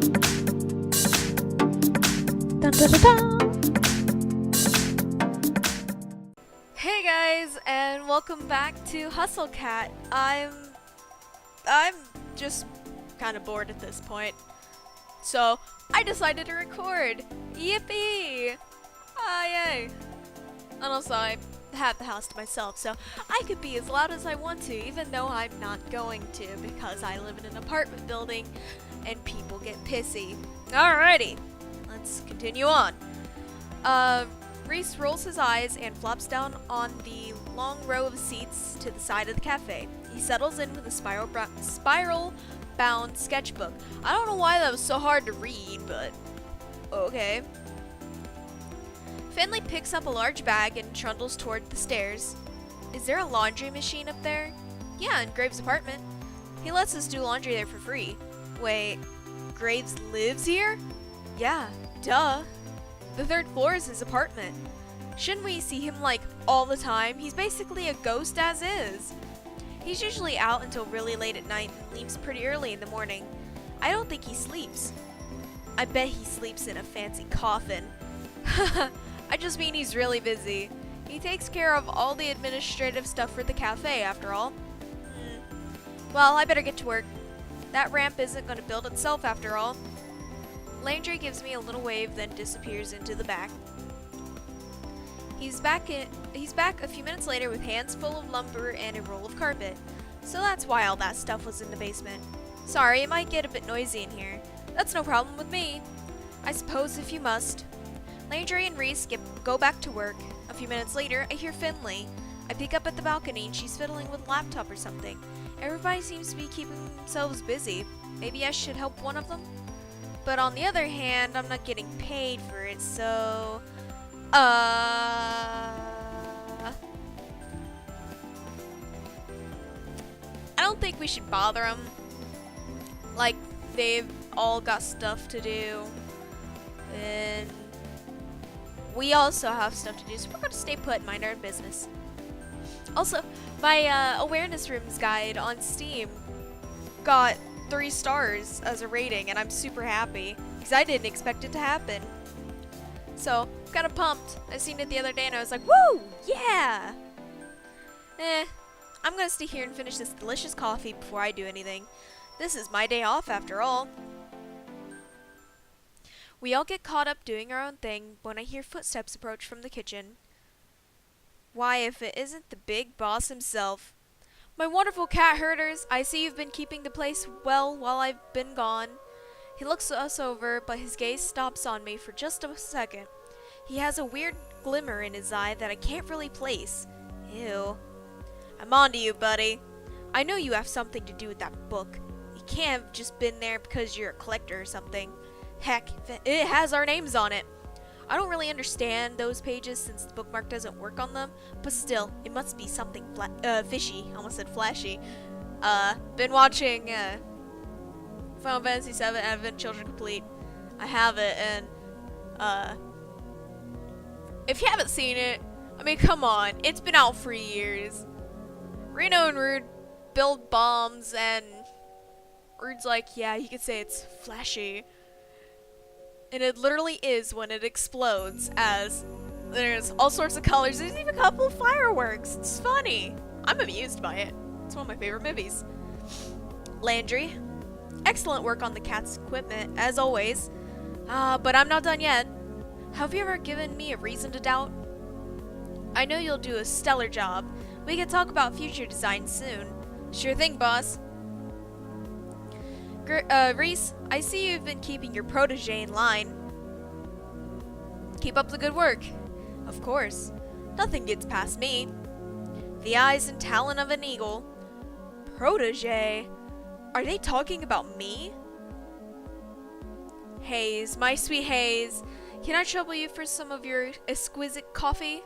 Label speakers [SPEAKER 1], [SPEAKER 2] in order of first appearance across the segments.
[SPEAKER 1] Dun, dun, dun, dun. Hey guys, and welcome back to Hustle Cat. I'm just kind of bored at this point, so I decided to record. Yippee! Ah, yay! And also, I have the house to myself, so I could be as loud as I want to, even though I'm not going to, because I live in an apartment building and people get pissy. Alrighty, let's continue on. Reese rolls his eyes and flops down on the long row of seats to the side of the cafe. He settles in with a spiral-bound sketchbook. I don't know why that was so hard to read, but okay. Finley picks up a large bag and trundles toward the stairs. Is there a laundry machine up there? Yeah, in Graves' apartment. He lets us do laundry there for free. Wait, Graves lives here? Yeah, duh. The third floor is his apartment. Shouldn't we see him, like, all the time? He's basically a ghost as is. He's usually out until really late at night and leaves pretty early in the morning. I don't think he sleeps. I bet he sleeps in a fancy coffin. I just mean he's really busy. He takes care of all the administrative stuff for the cafe, after all. Well, I better get to work. That ramp isn't going to build itself, after all. Landry gives me a little wave, then disappears into the back. He's back a few minutes later with hands full of lumber and a roll of carpet. So that's why all that stuff was in the basement. Sorry, it might get a bit noisy in here. That's no problem with me. I suppose if you must. Landry and Reese go back to work. A few minutes later, I hear Finley. I peek up at the balcony and she's fiddling with a laptop or something. Everybody seems to be keeping themselves busy. Maybe I should help one of them? But on the other hand, I'm not getting paid for it, so... I don't think we should bother them. Like, they've all got stuff to do. And we also have stuff to do, so we're going to stay put and mind our business. Also, my awareness rooms guide on Steam got 3 stars as a rating, and I'm super happy because I didn't expect it to happen. So, kind of pumped. I seen it the other day and I was like, woo! Yeah! I'm gonna stay here and finish this delicious coffee before I do anything. This is my day off after all. We all get caught up doing our own thing when I hear footsteps approach from the kitchen. Why, if it isn't the big boss himself. My wonderful cat herders, I see you've been keeping the place well while I've been gone. He looks us over, but his gaze stops on me for just a second. He has a weird glimmer in his eye that I can't really place. Ew. I'm on to you, buddy. I know you have something to do with that book. You can't have just been there because you're a collector or something. Heck, it has our names on it. I don't really understand those pages since the bookmark doesn't work on them, but still, it must be something fishy. I almost said flashy. Been watching Final Fantasy VII Advent Children Complete. I have it, and if you haven't seen it, I mean, come on, it's been out for years. Reno and Rude build bombs, and Rude's like, yeah, you could say it's flashy. And it literally is when it explodes, as there's all sorts of colors. There's even a couple of fireworks. It's funny. I'm amused by it. It's one of my favorite movies. Landry, excellent work on the cat's equipment, as always. But I'm not done yet. Have you ever given me a reason to doubt? I know you'll do a stellar job. We can talk about future designs soon. Sure thing, boss. Reese, I see you've been keeping your protege in line. Keep up the good work. Of course. Nothing gets past me. The eyes and talon of an eagle. Protege? Are they talking about me? Hayes, my sweet Hayes, can I trouble you for some of your exquisite coffee?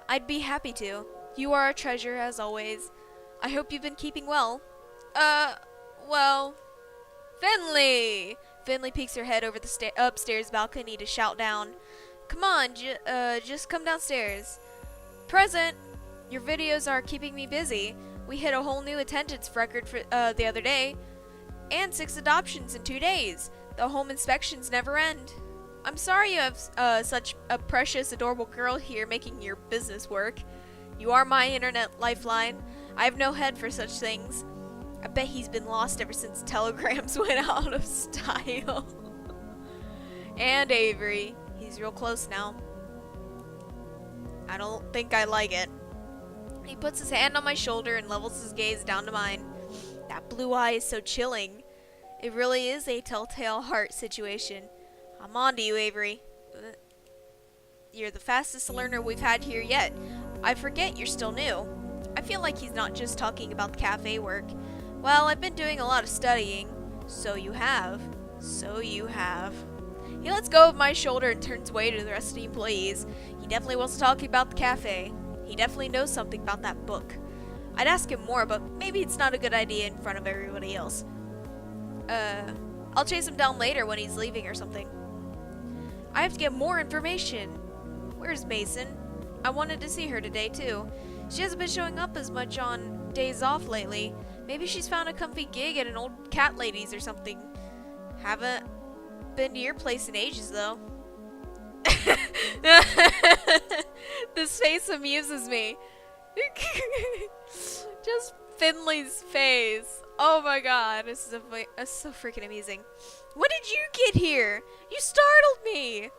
[SPEAKER 1] I'd be happy to. You are a treasure, as always. I hope you've been keeping well. Well... Finley! Finley peeks her head over the upstairs balcony to shout down. Come on, just come downstairs. Present! Your videos are keeping me busy. We hit a whole new attendance record for the other day. And 6 adoptions in 2 days. The home inspections never end. I'm sorry you have such a precious, adorable girl here making your business work. You are my internet lifeline. I have no head for such things. I bet he's been lost ever since telegrams went out of style. And Avery. He's real close now. I don't think I like it. He puts his hand on my shoulder and levels his gaze down to mine. That blue eye is so chilling. It really is a telltale heart situation. I'm on to you, Avery. You're the fastest learner we've had here yet. I forget you're still new. I feel like he's not just talking about the cafe work. Well, I've been doing a lot of studying. So you have. So you have. He lets go of my shoulder and turns away to the rest of the employees. He definitely wasn't talking about the cafe. He definitely knows something about that book. I'd ask him more, but maybe it's not a good idea in front of everybody else. I'll chase him down later when he's leaving or something. I have to get more information. Where's Mason? I wanted to see her today, too. She hasn't been showing up as much on days off lately. Maybe she's found a comfy gig at an old cat lady's or something. Haven't been to your place in ages, though. This face amuses me. Just Finley's face. Oh my god, this is so freaking amusing. When did you get here? You startled me.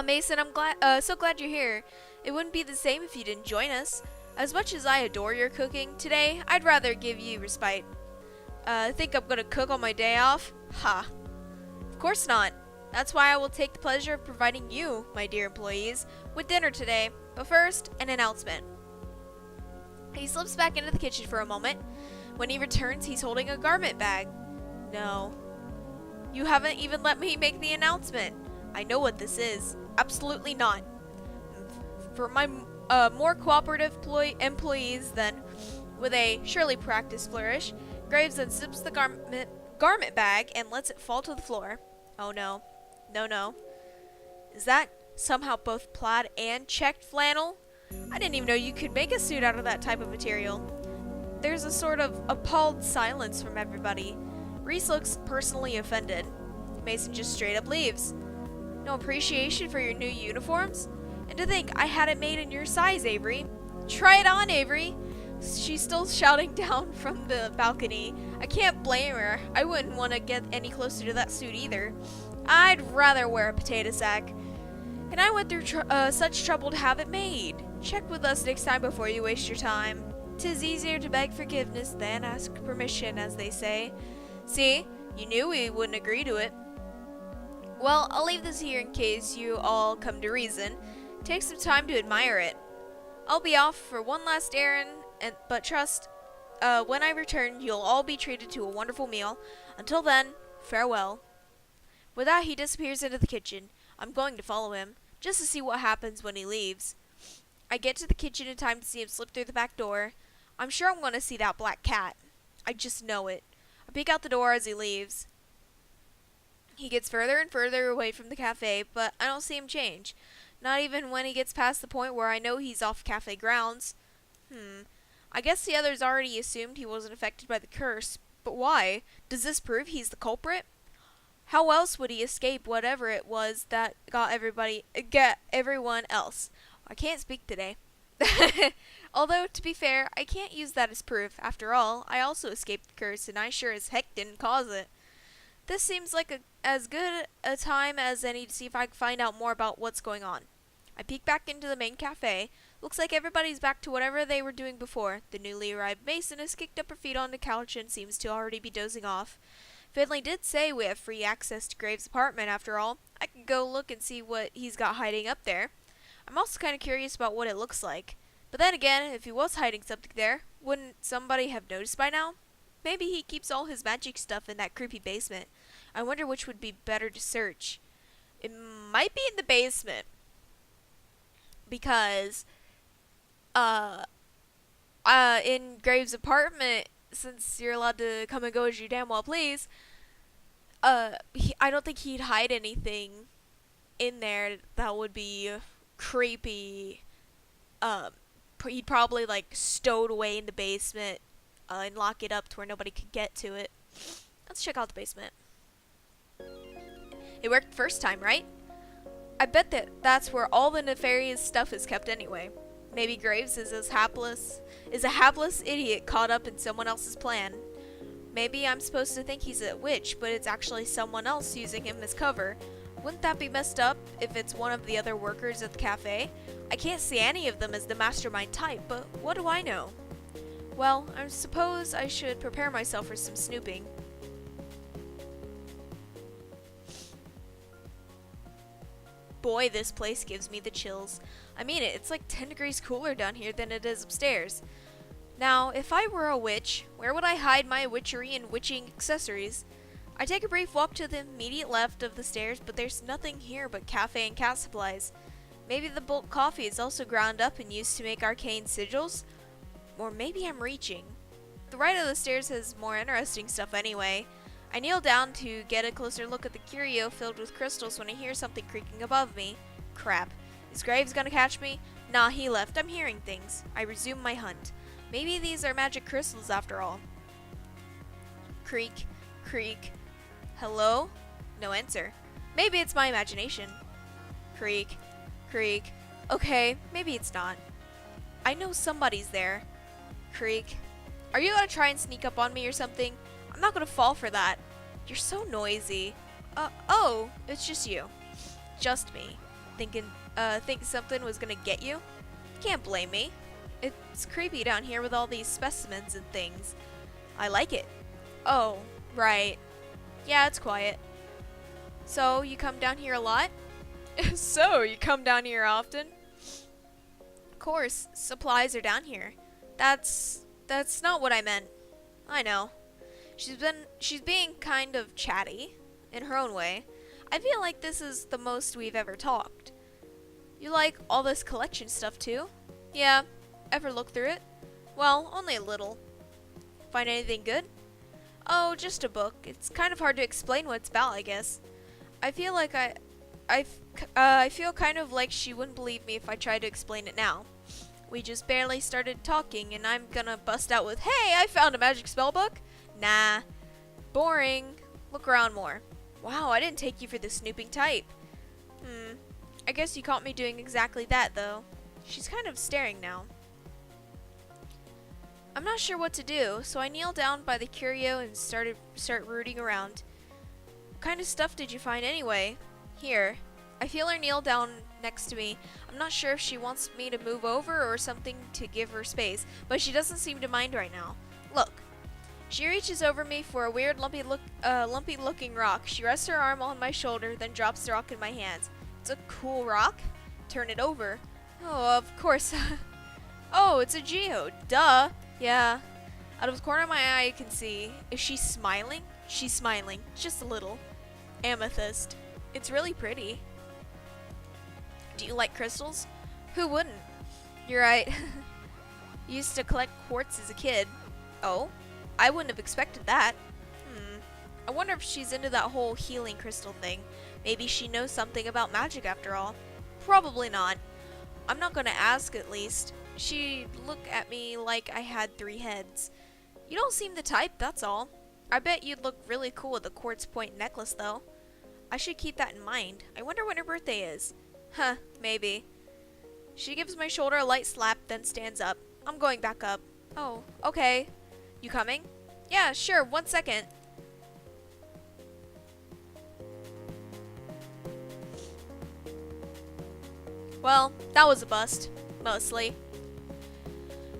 [SPEAKER 1] Mason, I'm so glad you're here. It wouldn't be the same if you didn't join us. As much as I adore your cooking today, I'd rather give you respite. Think I'm gonna cook on my day off? Ha. Of course not. That's why I will take the pleasure of providing you, my dear employees, with dinner today. But first, an announcement. He slips back into the kitchen for a moment. When he returns, he's holding a garment bag. No. You haven't even let me make the announcement. I know what this is. Absolutely not. For my more cooperative employees, then, with a surely practiced flourish, Graves unzips the garment bag and lets it fall to the floor. Oh no. No, no. Is that somehow both plaid and checked flannel? I didn't even know you could make a suit out of that type of material. There's a sort of appalled silence from everybody. Reese looks personally offended. Mason just straight up leaves. No appreciation for your new uniforms? And to think I had it made in your size, Avery. Try it on, Avery. She's still shouting down from the balcony. I can't blame her. I wouldn't want to get any closer to that suit either. I'd rather wear a potato sack. And I went through such trouble to have it made. Check with us next time before you waste your time. 'Tis easier to beg forgiveness than ask permission, as they say. See, you knew we wouldn't agree to it. Well, I'll leave this here in case you all come to reason. Take some time to admire it. I'll be off for one last errand, but trust, when I return, you'll all be treated to a wonderful meal. Until then, farewell. With that, he disappears into the kitchen. I'm going to follow him, just to see what happens when he leaves. I get to the kitchen in time to see him slip through the back door. I'm sure I'm going to see that black cat. I just know it. I peek out the door as he leaves. He gets further and further away from the cafe, but I don't see him change. Not even when he gets past the point where I know he's off cafe grounds. I guess the others already assumed he wasn't affected by the curse, but why? Does this prove he's the culprit? How else would he escape whatever it was that got everyone else? I can't speak today. Although, to be fair, I can't use that as proof. After all, I also escaped the curse, and I sure as heck didn't cause it. This seems like as good a time as any to see if I can find out more about what's going on. I peek back into the main cafe. Looks like everybody's back to whatever they were doing before. The newly arrived Mason has kicked up her feet on the couch and seems to already be dozing off. Finley did say we have free access to Graves' apartment after all. I can go look and see what he's got hiding up there. I'm also kind of curious about what it looks like. But then again, if he was hiding something there, wouldn't somebody have noticed by now? Maybe he keeps all his magic stuff in that creepy basement. I wonder which would be better to search. It might be in the basement. Because, in Graves' apartment, since you're allowed to come and go as you damn well please, I don't think he'd hide anything in there that would be creepy. He'd probably, like, stow it away in the basement, and lock it up to where nobody could get to it. Let's check out the basement. It worked first time, right? I bet that's where all the nefarious stuff is kept anyway. Maybe Graves is a hapless idiot caught up in someone else's plan. Maybe I'm supposed to think he's a witch, but it's actually someone else using him as cover. Wouldn't that be messed up if it's one of the other workers at the cafe? I can't see any of them as the mastermind type, but what do I know? Well, I suppose I should prepare myself for some snooping. Boy, this place gives me the chills. I mean it, it's like 10 degrees cooler down here than it is upstairs. Now, if I were a witch, where would I hide my witchery and witching accessories? I take a brief walk to the immediate left of the stairs, but there's nothing here but cafe and cat supplies. Maybe the bulk coffee is also ground up and used to make arcane sigils? Or maybe I'm reaching. The right of the stairs has more interesting stuff anyway. I kneel down to get a closer look at the curio filled with crystals when I hear something creaking above me. Crap. Is Graves gonna catch me? Nah, he left. I'm hearing things. I resume my hunt. Maybe these are magic crystals after all. Creak. Creak. Hello? No answer. Maybe it's my imagination. Creak. Creak. Okay, maybe it's not. I know somebody's there. Creak. Are you gonna try and sneak up on me or something? I'm not gonna fall for that. You're so noisy. Oh, it's just you. Just me. Think something was gonna get you? Can't blame me. It's creepy down here with all these specimens and things. I like it. Oh, right. Yeah, it's quiet. So, you come down here a lot? So, you come down here often? Of course, supplies are down here. That's not what I meant. I know. She's being kind of chatty, in her own way. I feel like this is the most we've ever talked. You like all this collection stuff too? Yeah. Ever look through it? Well, only a little. Find anything good? Oh, just a book. It's kind of hard to explain what it's about, I guess. I feel like I feel kind of like she wouldn't believe me if I tried to explain it now. We just barely started talking and I'm gonna bust out with, "Hey, I found a magic spell book." Nah. Boring. Look around more. Wow, I didn't take you for the snooping type. I guess you caught me doing exactly that, though. She's kind of staring now. I'm not sure what to do, so I kneel down by the curio and start rooting around. What kind of stuff did you find anyway? Here. I feel her kneel down next to me. I'm not sure if she wants me to move over or something to give her space, but she doesn't seem to mind right now. Look. She reaches over me for a weird lumpy looking rock. She rests her arm on my shoulder, then drops the rock in my hands. It's a cool rock. Turn it over. Oh, of course. Oh, it's a geode. Duh. Yeah. Out of the corner of my eye, I can see. Is she smiling? She's smiling. Just a little. Amethyst. It's really pretty. Do you like crystals? Who wouldn't? You're right. Used to collect quartz as a kid. Oh? I wouldn't have expected that. I wonder if she's into that whole healing crystal thing. Maybe she knows something about magic after all. Probably not. I'm not gonna ask, at least. She'd look at me like I had 3 heads. You don't seem the type, that's all. I bet you'd look really cool with a quartz point necklace, though. I should keep that in mind. I wonder when her birthday is. Huh, maybe. She gives my shoulder a light slap, then stands up. I'm going back up. Oh, okay. You coming? Yeah, sure, 1 second. Well, that was a bust. Mostly.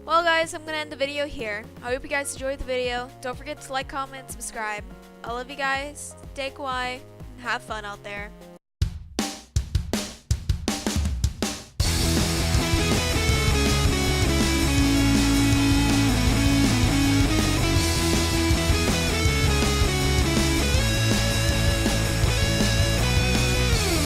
[SPEAKER 1] Well guys, I'm gonna end the video here. I hope you guys enjoyed the video. Don't forget to like, comment, and subscribe. I love you guys. Stay kawaii, and have fun out there.